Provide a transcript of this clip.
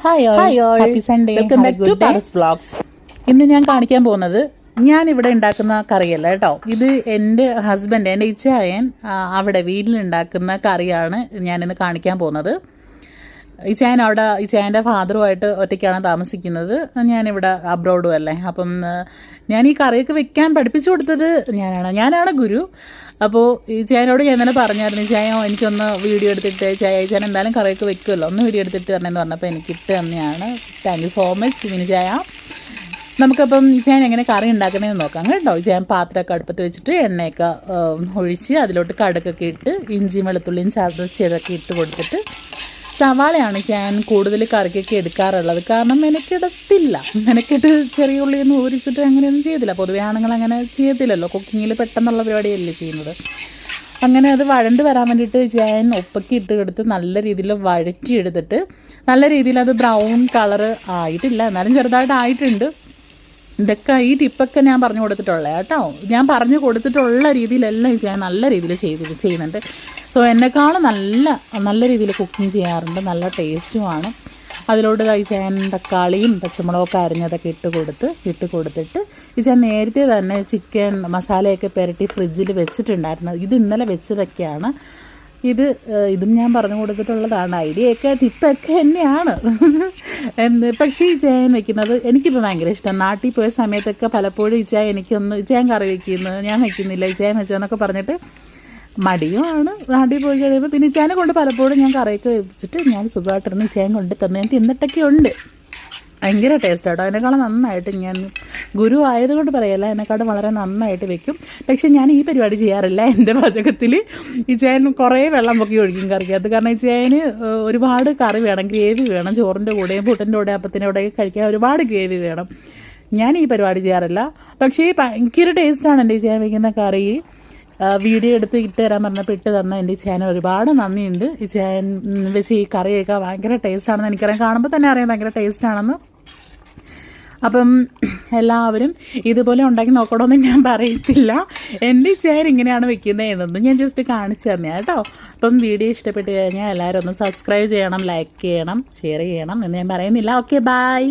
Hi all, happy Sunday, welcome back to Paras vlogs. ഇന്ന് ഞാൻ കാണിക്കാൻ പോകുന്നത് ഞാനിവിടെ ഉണ്ടാക്കുന്ന കറിയല്ല കേട്ടോ. ഇത് എൻ്റെ ഹസ്ബൻഡ്, എൻ്റെ ഇച്ചായൻ അവിടെ വീട്ടിലുണ്ടാക്കുന്ന കറിയാണ് ഞാനിന്ന് കാണിക്കാൻ പോകുന്നത്. ഇച്ചായൻ അവിടെ, ഇച്ചായൻ്റെ ഫാദറുമായിട്ട് ഒറ്റയ്ക്കാണ് താമസിക്കുന്നത്. ഞാനിവിടെ അബ്രോഡും അല്ലേ. അപ്പം ഞാൻ ഈ കറിയൊക്കെ വെക്കാൻ പഠിപ്പിച്ചു കൊടുത്തത് ഞാനാണ് ഗുരു. അപ്പോൾ ഈ ചായനോട് ഞാൻ തന്നെ പറഞ്ഞായിരുന്നു, ചായ എനിക്കൊന്ന് വീഡിയോ എടുത്തിട്ട് ചായ എന്തായാലും കറിയൊക്കെ വെക്കുമല്ലോ, ഒന്ന് വീഡിയോ എടുത്തിട്ട് തരണമെന്ന് പറഞ്ഞപ്പോൾ എനിക്ക് ഇട്ട് തന്നെയാണ്. Thank you so much mini ചായ. നമുക്കപ്പം ചായൻ എങ്ങനെ കറി ഉണ്ടാക്കണമെന്ന് നോക്കാം കേട്ടോ. ചായൻ പാത്രമൊക്കെ അടുപ്പത്ത് വെച്ചിട്ട് എണ്ണയൊക്കെ ഒഴിച്ച് അതിലോട്ട് കടുകൊക്കെ ഇട്ട് ഇഞ്ചിയും വെളുത്തുള്ളിയും ചതച്ചതൊക്കെ ഇട്ട് കൊടുത്തിട്ട്, സവാളയാണ് ഞാൻ കൂടുതൽ കറിക്കൊക്കെ എടുക്കാറുള്ളത്. കാരണം മെനക്കെട്ട് ചെറിയ ഉള്ളിയൊന്നും ഊരിച്ചിട്ട് അങ്ങനെയൊന്നും ചെയ്തില്ല. പൊതുവെ ആണുങ്ങൾ അങ്ങനെ ചെയ്യത്തില്ലല്ലോ, കുക്കിങ്ങിൽ പെട്ടെന്നുള്ള പരിപാടിയല്ലേ ചെയ്യുന്നത്. അങ്ങനെ അത് വഴണ്ട് വരാൻ വേണ്ടിയിട്ട് ഞാൻ ഉപ്പൊക്കെ ഇട്ട് കൊടുത്ത് നല്ല രീതിയിൽ വഴറ്റിയെടുത്തിട്ട്, നല്ല രീതിയിൽ അത് ബ്രൗൺ കളറ് ആയിട്ടില്ല, എന്നാലും ചെറുതായിട്ട് ആയിട്ടുണ്ട്. ഇതൊക്കെ ഈ ടിപ്പൊക്കെ ഞാൻ പറഞ്ഞു കൊടുത്തിട്ടുള്ളത് കേട്ടോ. ഞാൻ പറഞ്ഞു കൊടുത്തിട്ടുള്ള രീതിയിലെല്ലാം ഞാൻ നല്ല രീതിയിൽ ചെയ്യുന്നുണ്ട്. സോ എന്നെക്കാളും നല്ല രീതിയിൽ കുക്കിംഗ് ചെയ്യാറുണ്ട്, നല്ല ടേസ്റ്റുമാണ്. അതിലോട്ട് കഴിച്ചാൻ തക്കാളിയും പച്ചമുളകൊക്കെ അരിഞ്ഞതൊക്കെ ഇട്ട് കൊടുത്തിട്ട് ഞാൻ നേരത്തെ തന്നെ ചിക്കൻ മസാലയൊക്കെ പുരട്ടി ഫ്രിഡ്ജിൽ വെച്ചിട്ടുണ്ടായിരുന്നു. ഇത് ഇന്നലെ വെച്ചതൊക്കെയാണ്. ഇതും ഞാൻ പറഞ്ഞു കൊടുത്തിട്ടുള്ളതാണ്. ഐഡിയയൊക്കെ ടിപ്പൊക്കെ തന്നെയാണ്. പക്ഷേ ഈ ചായൻ വെക്കുന്നത് എനിക്കിപ്പോൾ ഭയങ്കര ഇഷ്ടം. നാട്ടിൽ പോയ സമയത്തൊക്കെ പലപ്പോഴും ഈ ചായ ചായൻ കറി വയ്ക്കുന്നത് ഞാൻ വയ്ക്കുന്നില്ല, ഈ ചായൻ വെച്ചതെന്നൊക്കെ പറഞ്ഞിട്ട് മടിയുമാണ്. നാട്ടിൽ പോയി കഴിയുമ്പോൾ പിന്നെ ഈ ചായനെ കൊണ്ട് പലപ്പോഴും ഞാൻ കറിയൊക്കെ വെച്ചിട്ട് ഞാൻ സുഖമായിട്ടിരുന്ന് ചായൻ കൊണ്ട് തന്നെ ഞാൻ തിന്നിട്ടൊക്കെ ഉണ്ട്. ഭയങ്കര ടേസ്റ്റ് കേട്ടോ. അതിനേക്കാളും നന്നായിട്ട് ഞാൻ ഗുരു ആയതുകൊണ്ട് പറയല്ല, എന്നെക്കാളും വളരെ നന്നായിട്ട് വെക്കും. പക്ഷേ ഞാൻ ഈ പരിപാടി ചെയ്യാറില്ല. എൻ്റെ പാചകത്തിൽ ഈ ചേന് കുറേ വെള്ളം പൊക്കി ഒഴിക്കും കറിക്കകത്ത്. കാരണം ഈ ചേന് ഒരുപാട് കറി വേണം, ഗ്രേവി വേണം. ചോറിൻ്റെ കൂടെയും പുട്ടിൻ്റെ കൂടെ അപ്പത്തിൻ്റെ കൂടെയൊക്കെ കഴിക്കാൻ ഒരുപാട് ഗ്രേവി വേണം. ഞാൻ ഈ പരിപാടി ചെയ്യാറില്ല. പക്ഷേ ഭയങ്കര ടേസ്റ്റാണ് എൻ്റെ ഈ ചേൻ വയ്ക്കുന്ന കറി. വീഡിയോ എടുത്ത് ഇട്ട് തരാൻ പറഞ്ഞപ്പോൾ ഇട്ട് തന്ന എൻ്റെ ചാനൽ ഒരുപാട് നന്ദിയുണ്ട്. ഈ ചാൻ വെച്ച് ഈ കറിയൊക്കെ ഭയങ്കര ടേസ്റ്റാണെന്ന് എനിക്കറിയാം, കാണുമ്പോൾ തന്നെ അറിയാം ഭയങ്കര ടേസ്റ്റാണെന്ന്. അപ്പം എല്ലാവരും ഇതുപോലെ ഉണ്ടാക്കി നോക്കണമെന്ന് ഞാൻ പറയത്തില്ല. എൻ്റെ ചാൻ ഇങ്ങനെയാണ് വെക്കുന്നത് എന്നൊന്നും ഞാൻ ജസ്റ്റ് കാണിച്ചു തന്നെ കേട്ടോ. അപ്പം വീഡിയോ ഇഷ്ടപ്പെട്ട് കഴിഞ്ഞാൽ എല്ലാവരും ഒന്ന് സബ്സ്ക്രൈബ് ചെയ്യണം, ലൈക്ക് ചെയ്യണം, ഷെയർ ചെയ്യണം എന്ന് ഞാൻ പറയുന്നില്ല. Okay, by.